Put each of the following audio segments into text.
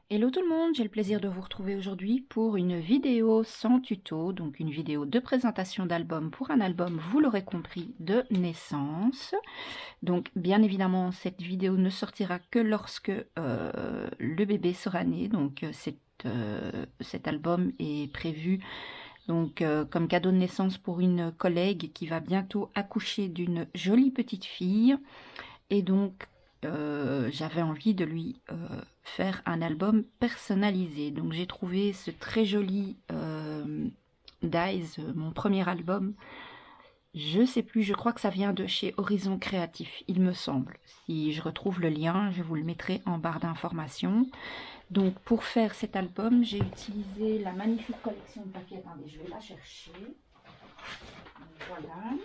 Hello tout le monde, j'ai le plaisir de vous retrouver aujourd'hui pour une vidéo sans tuto, donc une vidéo de présentation d'album pour un album, vous l'aurez compris, de naissance. Donc bien évidemment cette vidéo ne sortira que lorsque le bébé sera né, donc cet album est prévu donc comme cadeau de naissance pour une collègue qui va bientôt accoucher d'une jolie petite fille. Et donc, j'avais envie de lui faire un album personnalisé. Donc, j'ai trouvé ce très joli Dies, mon premier album. Je sais plus, je crois que ça vient de chez Horizon Créatif, il me semble. Si je retrouve le lien, je vous le mettrai en barre d'informations. Donc, pour faire cet album, j'ai utilisé la magnifique collection de papier. Attendez, je vais la chercher. Voilà.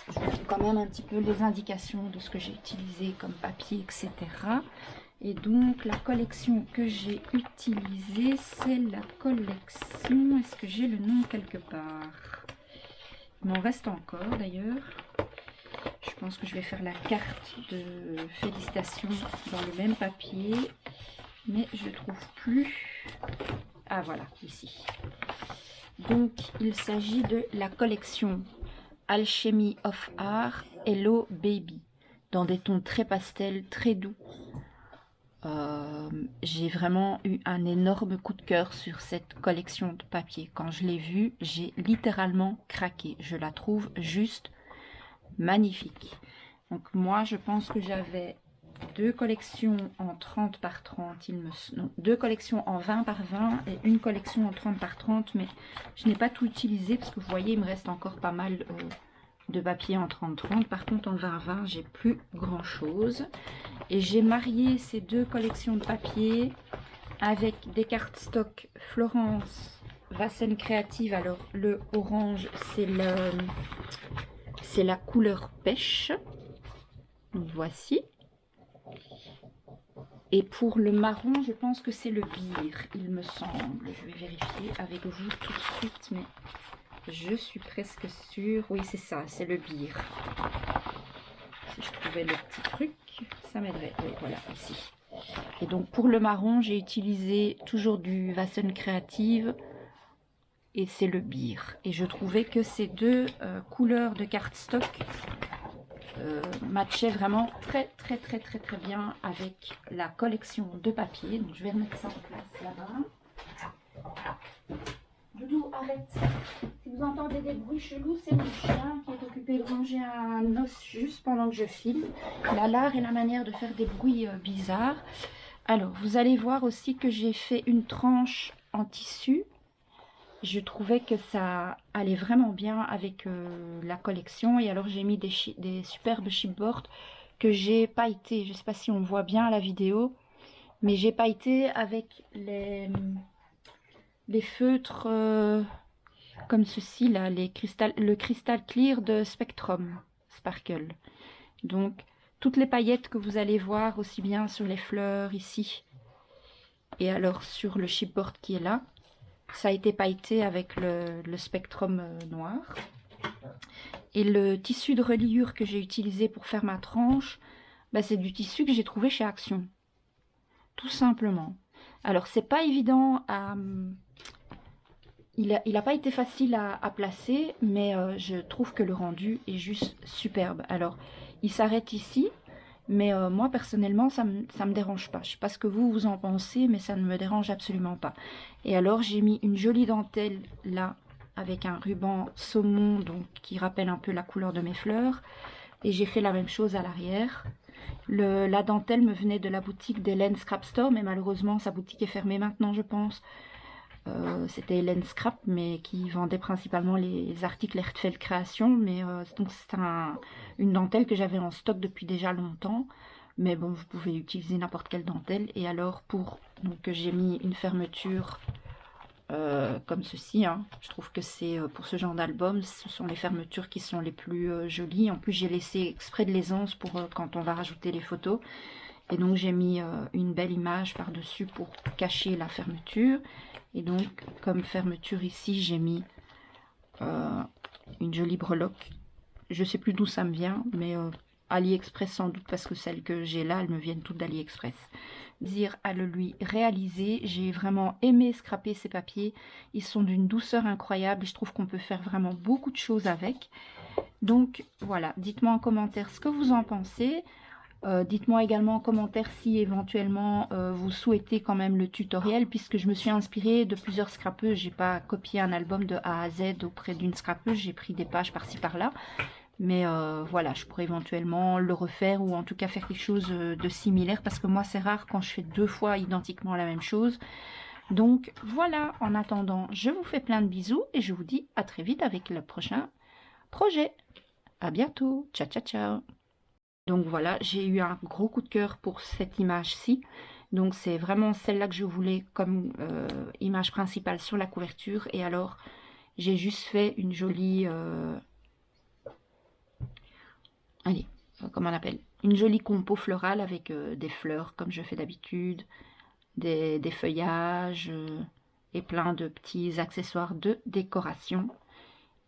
Je vous fais quand même un petit peu les indications de ce que j'ai utilisé comme papier, etc. Et donc, la collection que j'ai utilisée, c'est la collection... Est-ce que j'ai le nom quelque part? Il m'en reste encore, d'ailleurs. Je pense que je vais faire la carte de félicitations dans le même papier. Mais je ne trouve plus... Ah, voilà, ici. Donc, il s'agit de la collection Alchemy of Art Hello Baby, dans des tons très pastels, très doux. J'ai vraiment eu un énorme coup de cœur sur cette collection de papier. Quand je l'ai vue, j'ai littéralement craqué. Je la trouve juste magnifique. Donc moi, je pense que j'avais deux collections en 30 par 30, non, deux collections en 20 par 20 et une collection en 30 par 30, mais je n'ai pas tout utilisé parce que vous voyez, il me reste encore pas mal de papier en 30-30. Par contre, en 20-20, j'ai plus grand chose. Et j'ai marié ces deux collections de papier avec des cartes stock Florence Vassen Créative. Alors, le orange, c'est la couleur pêche. Donc, voici. Et pour le marron, je pense que c'est le beer, il me semble. Je vais vérifier avec vous tout de suite, mais je suis presque sûre. Oui, c'est ça, c'est le beer. Si je trouvais le petit truc, ça m'aiderait. Oui, voilà, ici. Et donc, pour le marron, j'ai utilisé toujours du Vassen Créative. Et c'est le beer. Et je trouvais que ces deux couleurs de cardstock matchait vraiment très bien avec la collection de papier. Donc je vais remettre ça en place là-bas. Doudou, arrête. Si vous entendez des bruits chelous, c'est mon chien qui est occupé de ranger un os juste pendant que je filme. Il a l'art et la manière de faire des bruits bizarres. Alors, vous allez voir aussi que j'ai fait une tranche en tissu. Je trouvais que ça allait vraiment bien avec la collection. Et alors, j'ai mis des superbes chipboards que j'ai pailleté. Je ne sais pas si on voit bien la vidéo, mais j'ai pailleté avec les feutres comme ceci, là, le cristal clear de Spectrum Sparkle. Donc, toutes les paillettes que vous allez voir, aussi bien sur les fleurs ici, et alors sur le chipboard qui est là, ça a été pailleté avec le Spectrum noir. Et le tissu de reliure que j'ai utilisé pour faire ma tranche, bah, c'est du tissu que j'ai trouvé chez Action. Tout simplement. Alors, c'est pas évident à... Il a pas été facile à placer, mais je trouve que le rendu est juste superbe. Alors, il s'arrête ici, mais moi, personnellement, ça me dérange pas. Je sais pas ce que vous en pensez, mais ça ne me dérange absolument pas. Et alors, j'ai mis une jolie dentelle là, avec un ruban saumon, donc qui rappelle un peu la couleur de mes fleurs. Et j'ai fait la même chose à l'arrière. La dentelle me venait de la boutique d'Hélène Scrap Store, mais malheureusement, sa boutique est fermée maintenant, je pense. C'était Hélène Scrap, mais qui vendait principalement les articles Herzfeld Création. Mais donc c'est une dentelle que j'avais en stock depuis déjà longtemps. Mais bon, vous pouvez utiliser n'importe quelle dentelle. Et alors, donc j'ai mis une fermeture comme ceci. Hein. Je trouve que c'est pour ce genre d'album, ce sont les fermetures qui sont les plus jolies. En plus, j'ai laissé exprès de l'aisance pour quand on va rajouter les photos. Et donc j'ai mis une belle image par-dessus pour cacher la fermeture. Et donc comme fermeture ici, j'ai mis une jolie breloque. Je sais plus d'où ça me vient, mais AliExpress sans doute, parce que celles que j'ai là, elles me viennent toutes d'AliExpress. Dire à le lui réaliser. J'ai vraiment aimé scraper ces papiers. Ils sont d'une douceur incroyable et je trouve qu'on peut faire vraiment beaucoup de choses avec. Donc voilà, dites-moi en commentaire ce que vous en pensez. Dites-moi également en commentaire si éventuellement vous souhaitez quand même le tutoriel, puisque je me suis inspirée de plusieurs scrapeuses. J'ai pas copié un album de A à Z auprès d'une scrapeuse, j'ai pris des pages par-ci par-là. Mais voilà, je pourrais éventuellement le refaire ou en tout cas faire quelque chose de similaire, parce que moi c'est rare quand je fais 2 fois identiquement la même chose. Donc voilà, en attendant, je vous fais plein de bisous et je vous dis à très vite avec le prochain projet. À bientôt, ciao ciao ciao. Donc voilà, j'ai eu un gros coup de cœur pour cette image-ci. Donc c'est vraiment celle-là que je voulais comme image principale sur la couverture. Et alors, j'ai juste fait une jolie... allez, comment on appelle? Une jolie compo florale avec des fleurs, comme je fais d'habitude, des feuillages et plein de petits accessoires de décoration.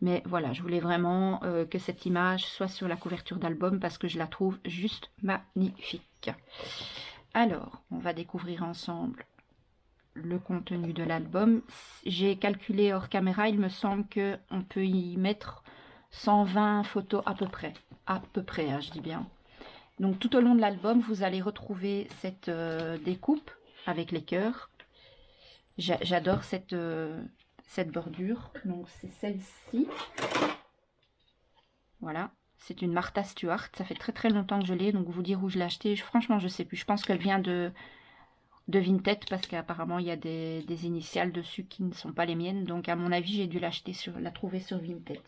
Mais voilà, je voulais vraiment que cette image soit sur la couverture d'album parce que je la trouve juste magnifique. Alors, on va découvrir ensemble le contenu de l'album. J'ai calculé hors caméra, il me semble qu'on peut y mettre 120 photos à peu près. À peu près, hein, je dis bien. Donc tout au long de l'album, vous allez retrouver cette découpe avec les cœurs. J'adore cette bordure, donc c'est celle-ci. Voilà, c'est une Martha Stewart, ça fait très longtemps que je l'ai, donc vous dire où je l'ai acheté, franchement je sais plus, je pense qu'elle vient de Vinted, parce qu'apparemment il y a des initiales dessus qui ne sont pas les miennes, donc à mon avis j'ai dû l'acheter la trouver sur Vinted.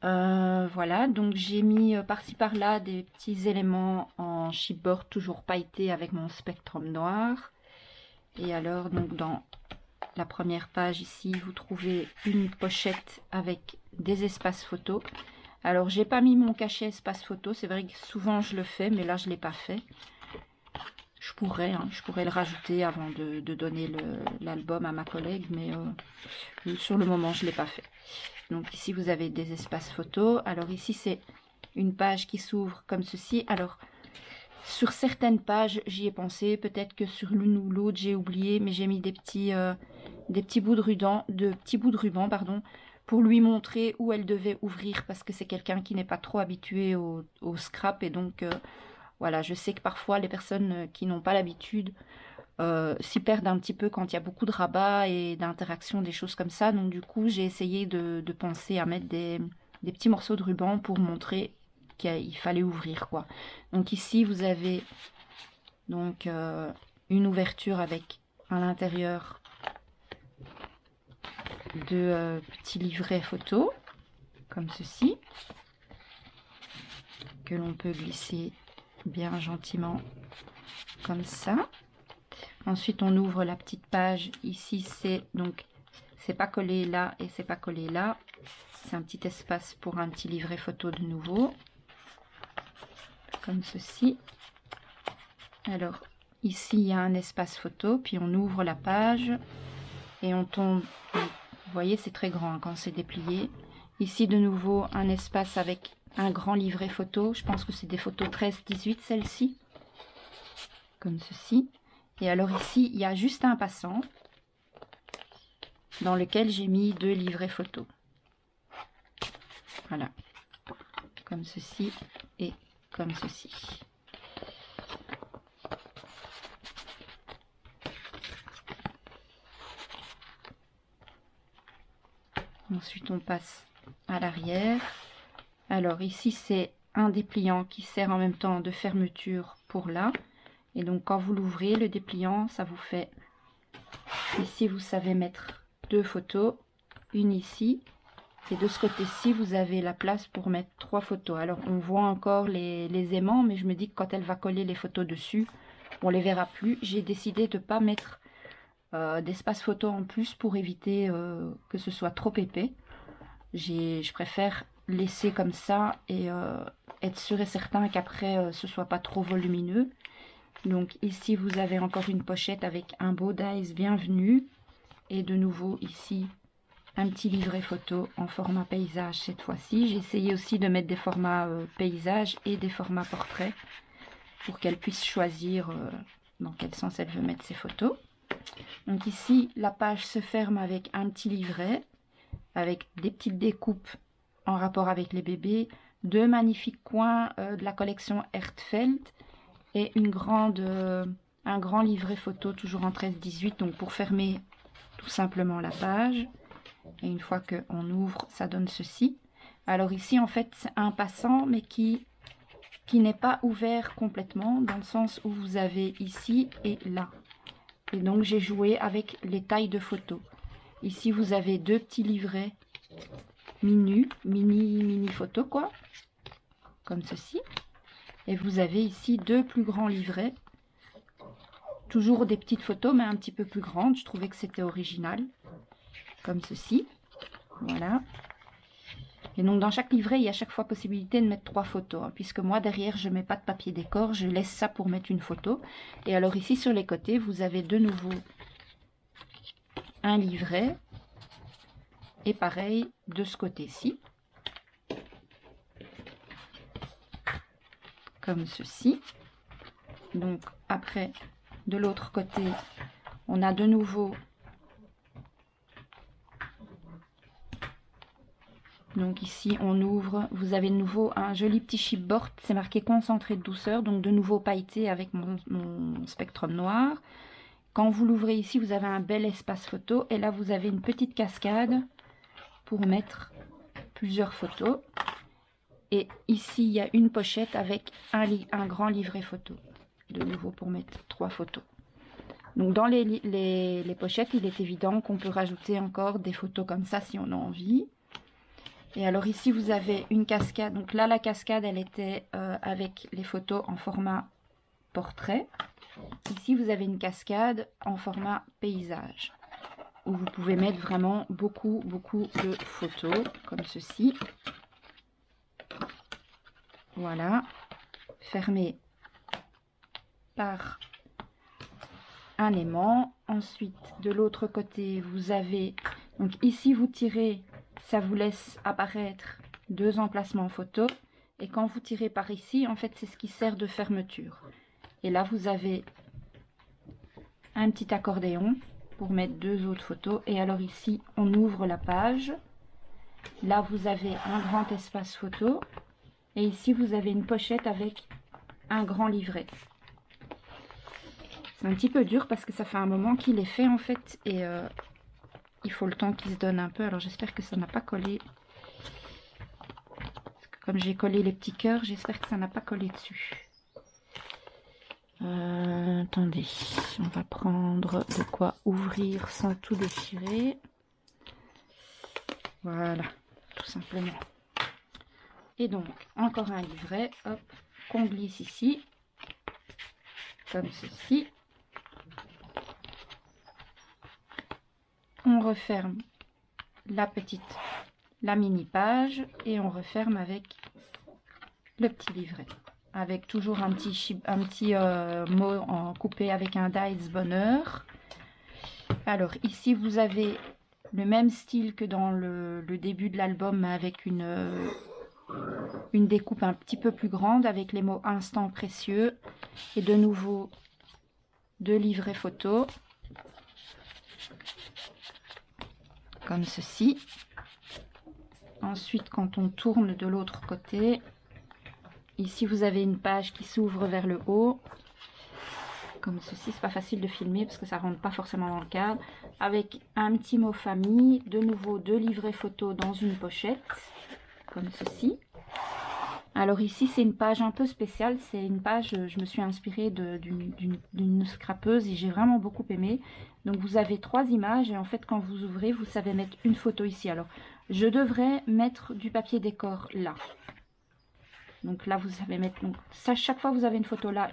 Voilà, donc j'ai mis par-ci par-là des petits éléments en chipboard toujours pailleté avec mon spectrum noir. Et alors donc dans la première page ici, vous trouvez une pochette avec des espaces photos. Alors, j'ai pas mis mon cachet espace photo. C'est vrai que souvent je le fais, mais là, je l'ai pas fait. Je pourrais le rajouter avant de donner l'album à ma collègue, mais sur le moment, je l'ai pas fait. Donc ici, vous avez des espaces photos. Alors ici, c'est une page qui s'ouvre comme ceci. Alors, sur certaines pages, j'y ai pensé. Peut-être que sur l'une ou l'autre, j'ai oublié, mais j'ai mis des petits bouts de ruban, pardon, pour lui montrer où elle devait ouvrir, parce que c'est quelqu'un qui n'est pas trop habitué au scrap. Et donc, voilà, je sais que parfois, les personnes qui n'ont pas l'habitude s'y perdent un petit peu quand il y a beaucoup de rabats et d'interactions, des choses comme ça. Donc, du coup, j'ai essayé de penser à mettre des petits morceaux de ruban pour montrer qu'il fallait ouvrir, quoi. Donc ici vous avez donc une ouverture avec à l'intérieur de petits livrets photos comme ceci, que l'on peut glisser bien gentiment comme ça. Ensuite on ouvre la petite page. Ici c'est donc, c'est pas collé là et c'est pas collé là, c'est un petit espace pour un petit livret photo de nouveau, comme ceci. Alors ici il y a un espace photo, puis on ouvre la page et on tombe, vous voyez c'est très grand hein, quand c'est déplié. Ici de nouveau un espace avec un grand livret photo, je pense que c'est des photos 13-18 celle-ci, comme ceci. Et alors ici il y a juste un passant dans lequel j'ai mis 2 livrets photos, voilà, comme ceci et comme ceci. Ensuite on passe à l'arrière. Alors ici c'est un dépliant qui sert en même temps de fermeture pour là, et donc quand vous l'ouvrez, le dépliant, ça vous fait, ici vous savez mettre 2 photos, une ici, et de ce côté-ci vous avez la place pour mettre 3 photos. Alors on voit encore les aimants, mais je me dis que quand elle va coller les photos dessus, on les verra plus. J'ai décidé de ne pas mettre d'espace photo en plus pour éviter que ce soit trop épais. Je préfère laisser comme ça et être sûr et certain qu'après ce soit pas trop volumineux. Donc ici vous avez encore une pochette avec un beau dice bienvenue, et de nouveau ici un petit livret photo en format paysage cette fois-ci. J'ai essayé aussi de mettre des formats paysage et des formats portraits pour qu'elle puisse choisir dans quel sens elle veut mettre ses photos. Donc ici, la page se ferme avec un petit livret, avec des petites découpes en rapport avec les bébés, deux magnifiques coins de la collection Hertfeld et un grand livret photo, toujours en 13-18, donc pour fermer tout simplement la page. Et une fois qu'on ouvre, ça donne ceci. Alors ici, en fait, c'est un passant, mais qui n'est pas ouvert complètement, dans le sens où vous avez ici et là. Et donc, j'ai joué avec les tailles de photos. Ici, vous avez deux petits livrets mini photos, quoi, comme ceci. Et vous avez ici deux plus grands livrets. Toujours des petites photos, mais un petit peu plus grandes. Je trouvais que c'était original, comme ceci. Voilà. Et donc, dans chaque livret, il y a à chaque fois possibilité de mettre 3 photos. Hein, puisque moi, derrière, je ne mets pas de papier décor. Je laisse ça pour mettre une photo. Et alors, ici, sur les côtés, vous avez de nouveau un livret. Et pareil, de ce côté-ci. Comme ceci. Donc, après, de l'autre côté, on a de nouveau... Donc ici, on ouvre, vous avez de nouveau un joli petit chipboard, c'est marqué concentré de douceur, donc de nouveau pailleté avec mon spectrum noir. Quand vous l'ouvrez ici, vous avez un bel espace photo, et là vous avez une petite cascade pour mettre plusieurs photos. Et ici, il y a une pochette avec un grand livret photo, de nouveau pour mettre 3 photos. Donc dans les pochettes, il est évident qu'on peut rajouter encore des photos comme ça si on a envie. Et alors ici, vous avez une cascade. Donc là, la cascade, elle était avec les photos en format portrait. Ici, vous avez une cascade en format paysage, où vous pouvez mettre vraiment beaucoup de photos, comme ceci. Voilà. Fermé par un aimant. Ensuite, de l'autre côté, vous avez... Donc ici, vous tirez... Ça vous laisse apparaître 2 emplacements photo. Et quand vous tirez par ici, en fait, c'est ce qui sert de fermeture. Et là, vous avez un petit accordéon pour mettre 2 autres photos. Et alors ici, on ouvre la page. Là, vous avez un grand espace photo. Et ici, vous avez une pochette avec un grand livret. C'est un petit peu dur parce que ça fait un moment qu'il est fait, en fait. Et... il faut le temps qu'il se donne un peu. Alors j'espère que ça n'a pas collé. Comme j'ai collé les petits cœurs, j'espère que ça n'a pas collé dessus. Attendez, on va prendre de quoi ouvrir sans tout déchirer. Voilà, tout simplement. Et donc, encore un livret, hop, qu'on glisse ici, comme ceci. On referme la mini page et on referme avec le petit livret, avec toujours un petit mot en coupé avec un dies bonheur. Alors ici vous avez le même style que dans le début de l'album, avec une découpe un petit peu plus grande avec les mots instant précieux et de nouveau 2 livrets photos. Comme ceci. Ensuite, quand on tourne de l'autre côté, ici vous avez une page qui s'ouvre vers le haut, comme ceci. C'est pas facile de filmer parce que ça rentre pas forcément dans le cadre, avec un petit mot famille, de nouveau 2 livrets photos dans une pochette, comme ceci. Alors ici, c'est une page un peu spéciale. C'est une page, je me suis inspirée d'une scrapeuse et j'ai vraiment beaucoup aimé. Donc vous avez 3 images et en fait, quand vous ouvrez, vous savez mettre une photo ici. Alors, je devrais mettre du papier décor là. Donc là, vous savez mettre... Donc ça, chaque fois, vous avez une photo là.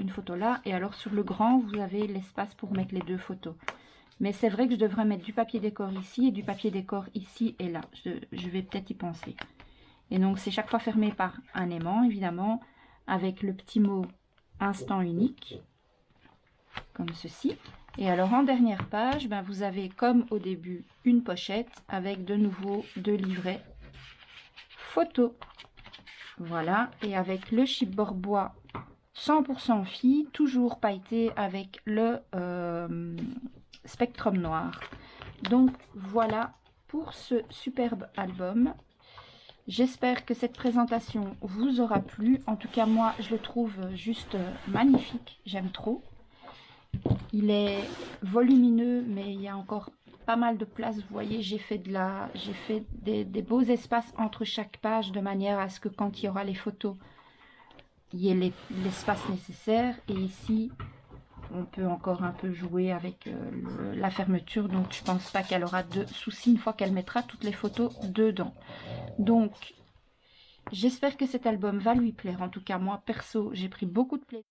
Et alors, sur le grand, vous avez l'espace pour mettre les 2 photos. Mais c'est vrai que je devrais mettre du papier décor ici et du papier décor ici et là. Je vais peut-être y penser. Et donc, c'est chaque fois fermé par un aimant, évidemment, avec le petit mot instant unique, comme ceci. Et alors en dernière page, ben, vous avez comme au début une pochette avec de nouveau 2 livrets photos. Voilà, et avec le chipboard bois 100% fille, toujours pailleté avec le spectrum noir. Donc voilà pour ce superbe album. J'espère que cette présentation vous aura plu. En tout cas, moi, je le trouve juste magnifique. J'aime trop. Il est volumineux, mais il y a encore pas mal de place. Vous voyez, j'ai fait des beaux espaces entre chaque page de manière à ce que quand il y aura les photos, il y ait l'espace nécessaire. Et ici, on peut encore un peu jouer avec la fermeture. Donc, je pense pas qu'elle aura de soucis une fois qu'elle mettra toutes les photos dedans. Donc, j'espère que cet album va lui plaire. En tout cas, moi, perso, j'ai pris beaucoup de plaisir.